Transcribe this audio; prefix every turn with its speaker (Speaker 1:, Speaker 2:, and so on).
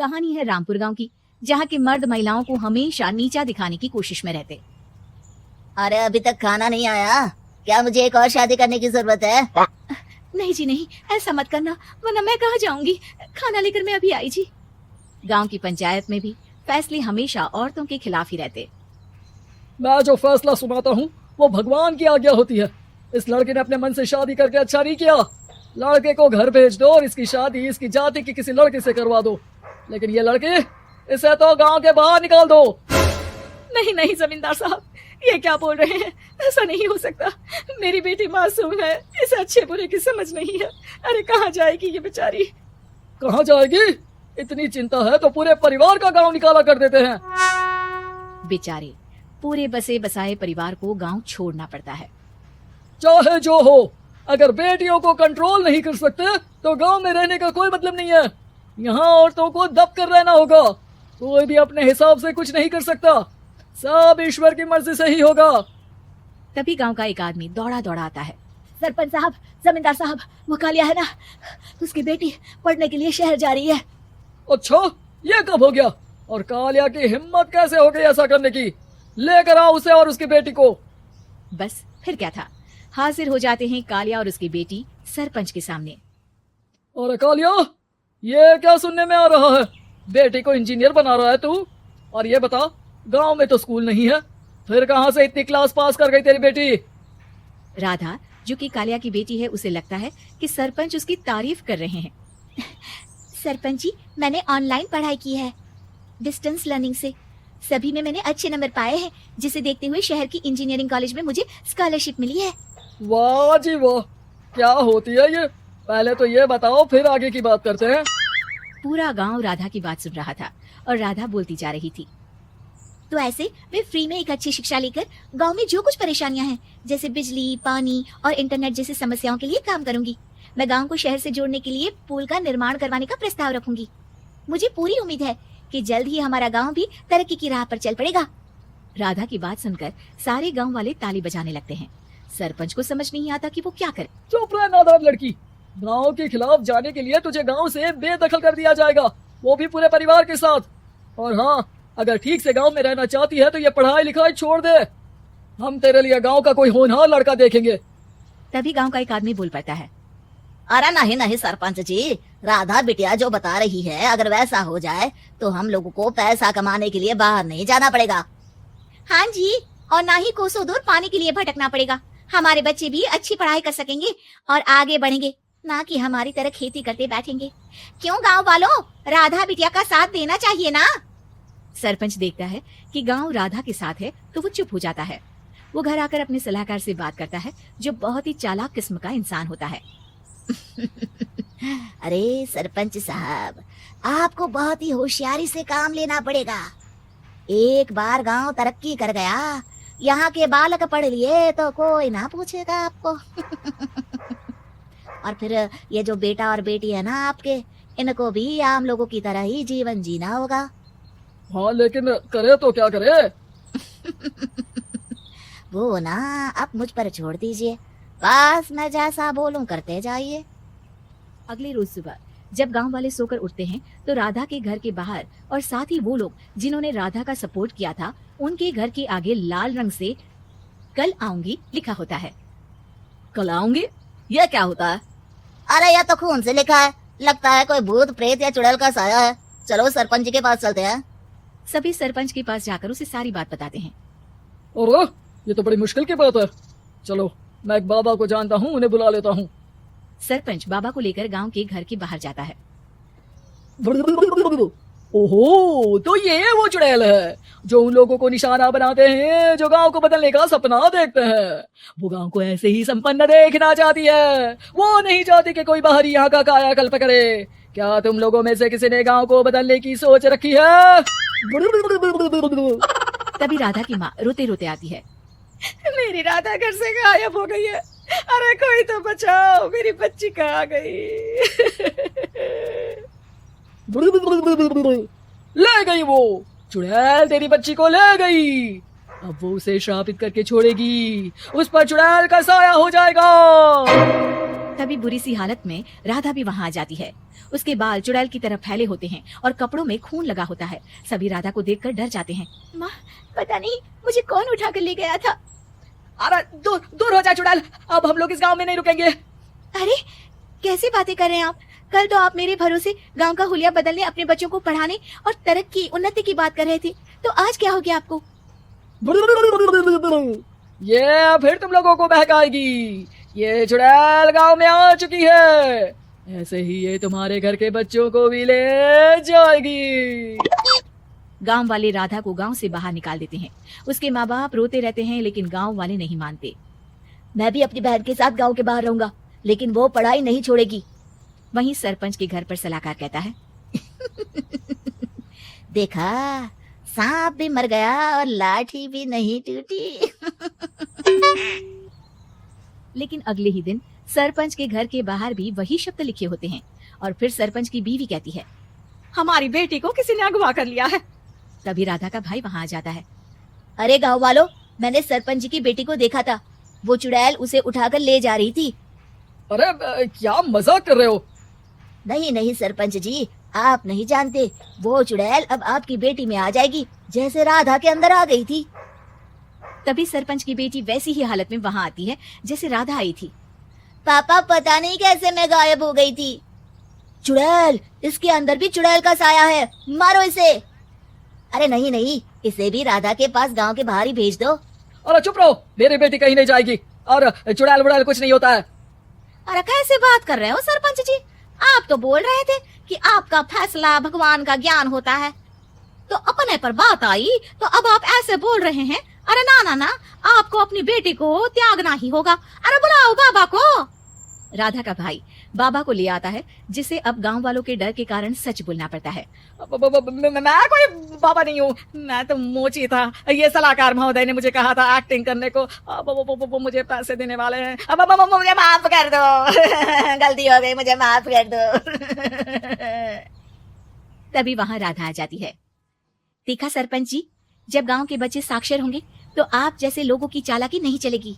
Speaker 1: कहानी है रामपुर गांव की, जहां के मर्द महिलाओं को हमेशा नीचा दिखाने की कोशिश में रहते।
Speaker 2: अरे अभी तक खाना नहीं आया क्या? मुझे एक और शादी करने की जरूरत है।
Speaker 1: नहीं जी नहीं, ऐसा मत करना, वरना मैं कहाँ जाऊंगी। खाना लेकर मैं अभी आई जी। गांव की पंचायत में भी फैसले हमेशा औरतों के खिलाफ ही रहते।
Speaker 3: मैं जो फैसला सुनाता हूँ वो भगवान की आज्ञा होती है। इस लड़के ने अपने मन से शादी करके अच्छा नहीं किया। लड़के को घर भेज दो और इसकी शादी इसकी जाति की किसी लड़के से करवा दो, लेकिन ये लड़की, इसे तो गांव के बाहर निकाल दो।
Speaker 1: नहीं नहीं जमींदार साहब, ये क्या बोल रहे हैं? ऐसा नहीं हो सकता। मेरी बेटी मासूम है, इसे अच्छे बुरे की समझ नहीं है। अरे कहाँ जाएगी ये बेचारी?
Speaker 3: कहाँ जाएगी? इतनी चिंता है तो पूरे परिवार का गांव निकाला कर देते हैं।
Speaker 1: बेचारे पूरे बसे बसाए परिवार को गांव छोड़ना पड़ता है।
Speaker 3: चाहे जो हो, अगर बेटियों को कंट्रोल नहीं कर सकते तो गांव में रहने का कोई मतलब नहीं है। यहाँ औरतों को दब कर रहना होगा। कोई भी अपने हिसाब से कुछ नहीं कर सकता, सब ईश्वर की मर्जी से ही होगा।
Speaker 1: तभी गांव का एक आदमी दौड़ा दौड़ा आता है। सरपंच साहब, जमींदार साहब, वो कालिया है ना, उसकी बेटी पढ़ने के लिए शहर जा रही है।
Speaker 3: अच्छा, ये कब हो गया? और कालिया की हिम्मत कैसे हो गई ऐसा करने की? लेकर आओ उसे और उसकी बेटी को।
Speaker 1: बस फिर क्या था, हाजिर हो जाते हैं कालिया और उसकी बेटी सरपंच के सामने।
Speaker 3: और कालिया, ये क्या सुनने में आ रहा है? बेटी को इंजीनियर बना रहा है तू? और ये बता, गांव में तो स्कूल नहीं है, फिर कहां से इतनी क्लास पास कर गई तेरी बेटी?
Speaker 1: राधा, जो कि कालिया की बेटी है, उसे लगता है कि सरपंच उसकी तारीफ कर रहे हैं। सरपंच जी, मैंने ऑनलाइन पढ़ाई की है, डिस्टेंस लर्निंग से। सभी में मैंने अच्छे नंबर पाए हैं, जिसे देखते हुए शहर की इंजीनियरिंग कॉलेज में मुझे स्कॉलरशिप मिली है।
Speaker 3: वाह जी वाह, क्या होती है ये? पहले तो ये बताओ, फिर आगे की बात करते हैं।
Speaker 1: पूरा गांव राधा की बात सुन रहा था और राधा बोलती जा रही थी। तो ऐसे मैं फ्री में एक अच्छी शिक्षा लेकर गांव में जो कुछ परेशानियां हैं, जैसे बिजली, पानी और इंटरनेट जैसी समस्याओं के लिए काम करूंगी। मैं गांव को शहर से जोड़ने के लिए पुल का निर्माण करवाने का प्रस्ताव रखूंगी। मुझे पूरी उम्मीद है कि जल्द ही हमारा गांव भी तरक्की की राह पर चल पड़ेगा। राधा की बात सुनकर सारे गांव वाले ताली बजाने लगते हैं। सरपंच को समझ नहीं आता कि वो क्या करे।
Speaker 3: चुप रह नादान लड़की, गांव के खिलाफ जाने के लिए तुझे गांव से बेदखल कर दिया जाएगा, वो भी पूरे परिवार के साथ। और हाँ, अगर ठीक से गांव में रहना चाहती है तो ये पढ़ाई लिखाई छोड़ दे। हम तेरे लिए गांव का कोई होनहार लड़का देखेंगे।
Speaker 1: तभी गांव का एक आदमी बोल पड़ता है।
Speaker 2: अरे नहीं नहीं सरपंच जी, राधा बिटिया जो बता रही है, अगर वैसा हो जाए तो हम लोगों को पैसा कमाने के लिए बाहर नहीं जाना पड़ेगा।
Speaker 1: हाँ जी, और ना ही कोसों दूर पानी के लिए भटकना पड़ेगा। हमारे बच्चे भी अच्छी पढ़ाई कर सकेंगे और आगे बढ़ेंगे, ना कि हमारी तरह खेती करते बैठेंगे। क्यों गांव वालों, राधा बिटिया का साथ देना चाहिए ना। सरपंच देखता है कि गांव राधा के साथ है तो वो चुप हो जाता है। वो घर आकर अपने सलाहकार से बात करता है, जो बहुत ही चालाक किस्म का इंसान होता है।
Speaker 2: अरे सरपंच साहब, आपको बहुत ही होशियारी से काम लेना पड़ेगा। एक बार गांव तरक्की कर गया, यहाँ के बालक पढ़ लिए तो कोई ना पूछेगा आपको। और फिर ये जो बेटा और बेटी है ना आपके, इनको भी आम लोगों की तरह ही जीवन जीना होगा।
Speaker 3: हाँ, लेकिन करे तो क्या करे?
Speaker 2: वो ना आप मुझ पर छोड़ दीजिए, बस मैं जैसा बोलूं करते जाइए।
Speaker 1: अगले रोज सुबह जब गांव वाले सोकर उठते हैं तो राधा के घर के बाहर और साथ ही वो लोग जिन्होंने राधा का सपोर्ट किया था, उनके घर के आगे लाल रंग से कल आऊंगी लिखा होता है।
Speaker 2: कल आऊंगी, ये क्या होता है? अरे यह तो खून से लिखा है, लगता है कोई भूत प्रेत या चुड़ैल का साया है। चलो सरपंच जी के पास चलते हैं।
Speaker 1: सभी सरपंच के पास जाकर उसे सारी बात बताते हैं।
Speaker 3: और ये तो बड़ी मुश्किल की बात है। चलो, मैं एक बाबा को जानता हूँ, उन्हें बुला लेता हूँ।
Speaker 1: सरपंच बाबा को लेकर गांव के घर के बाहर जाता है।
Speaker 3: ओहो, तो ये वो चुड़ैल है जो उन लोगों को निशाना बनाते हैं जो गांव को बदलने का सपना देखते हैं। वो गांव को ऐसे ही संपन्न देखना चाहती है, वो नहीं चाहती कि कोई बाहरी यहाँ का कायाकल्प करे। क्या तुम लोगों में से किसी ने गांव को बदलने की सोच रखी है?
Speaker 1: तभी राधा की माँ रोते रोते आती है।
Speaker 4: मेरी राधा घर से गायब हो गई है। अरे कोई तो बचाओ, मेरी बच्ची कहाँ गई?
Speaker 3: ले गई वो चुड़ैल, तेरी बच्ची को ले गई। अब वो उसे श्रापित करके छोड़ेगी, उस पर चुड़ैल का साया हो जाएगा।
Speaker 1: तभी बुरी सी हालत में राधा भी वहां आ जाती है। उसके बाल चुड़ैल की तरह फैले होते हैं और कपड़ों में खून लगा होता है। सभी राधा को देखकर डर जाते हैं।
Speaker 2: माँ, पता नहीं मुझे कौन उठा कर ले गया था।
Speaker 3: अरे दूर दूर हो जा चुड़ैल, अब हम लोग इस गांव में नहीं रुकेंगे।
Speaker 1: अरे कैसी बातें कर रहे हैं आप? कल तो आप मेरे भरोसे गांव का हुलिया बदलने, अपने बच्चों को पढ़ाने और तरक्की उन्नति की बात कर रहे थे, तो आज क्या हो गया आपको?
Speaker 3: ये फिर तुम लोगों को बहकाएगी। ये चुड़ैल गांव में आ चुकी है, ऐसे ही ये तुम्हारे घर के बच्चों को भी ले जाएगी।
Speaker 1: गांव वाले राधा को गांव से बाहर निकाल देते हैं। उसके माँ बाप रोते रहते हैं, लेकिन गांव वाले नहीं मानते।
Speaker 2: मैं भी अपनी बहन के साथ गांव के बाहर रहूंगा, लेकिन वो पढ़ाई नहीं छोड़ेगी।
Speaker 1: वहीं सरपंच के घर पर सलाहकार कहता है,
Speaker 2: देखा, सांप भी मर गया और लाठी भी नहीं टूटी।
Speaker 1: लेकिन अगले ही दिन सरपंच के घर के बाहर भी वही शब्द लिखे होते हैं। और फिर सरपंच की बीवी कहती है,
Speaker 4: हमारी बेटी को किसी ने अगवा कर लिया है।
Speaker 1: तभी राधा का भाई वहां आ जाता है।
Speaker 2: अरे गांव वालों, मैंने सरपंच जी की बेटी को देखा था, वो चुड़ैल उसे उठाकर ले जा रही थी।
Speaker 3: अरे क्या मजाक कर रहे हो?
Speaker 2: नहीं नहीं सरपंच जी, आप नहीं जानते, वो चुड़ैल अब आपकी बेटी में आ जाएगी, जैसे राधा के अंदर आ गई थी।
Speaker 1: तभी सरपंच की बेटी वैसी ही हालत में वहां आती है जैसे राधा आई थी।
Speaker 2: पापा, पता नहीं कैसे मैं गायब हो गई थी। चुड़ैल, इसके अंदर भी चुड़ैल का साया है, मारो इसे। अरे नहीं नहीं, इसे भी राधा के पास गांव के बाहर ही भेज दो।
Speaker 3: अरे चुप रहो, मेरी बेटी कहीं नहीं जाएगी और चुड़ैल वुड़ैल कुछ नहीं होता है।
Speaker 1: अरे कैसे बात कर रहे हो सरपंच जी? आप तो बोल रहे थे कि आपका फैसला भगवान का ज्ञान होता है, तो अपने पर बात आई तो अब आप ऐसे बोल रहे हैं। अरे ना ना ना, आपको अपनी बेटी को त्यागना ही होगा। अरे बुलाओ बाबा को। राधा का भाई बाबा को ले आता है, जिसे अब गांव वालों के डर के कारण सच बोलना पड़ता है।
Speaker 3: मैं कोई बाबा नहीं हूँ, मैं तो मोची था। ये सलाहकार महोदय ने मुझे कहा था एक्टिंग करने को, अब मुझे पैसे देने वाले हैं। अब
Speaker 2: मुझे माफ कर दो। गलती हो गई, मुझे माफ कर दो।
Speaker 1: तभी वहां राधा आ जाती है। देखा सरपंच जी, जब गांव के बच्चे साक्षर होंगे तो आप जैसे लोगों की चालाकी नहीं चलेगी।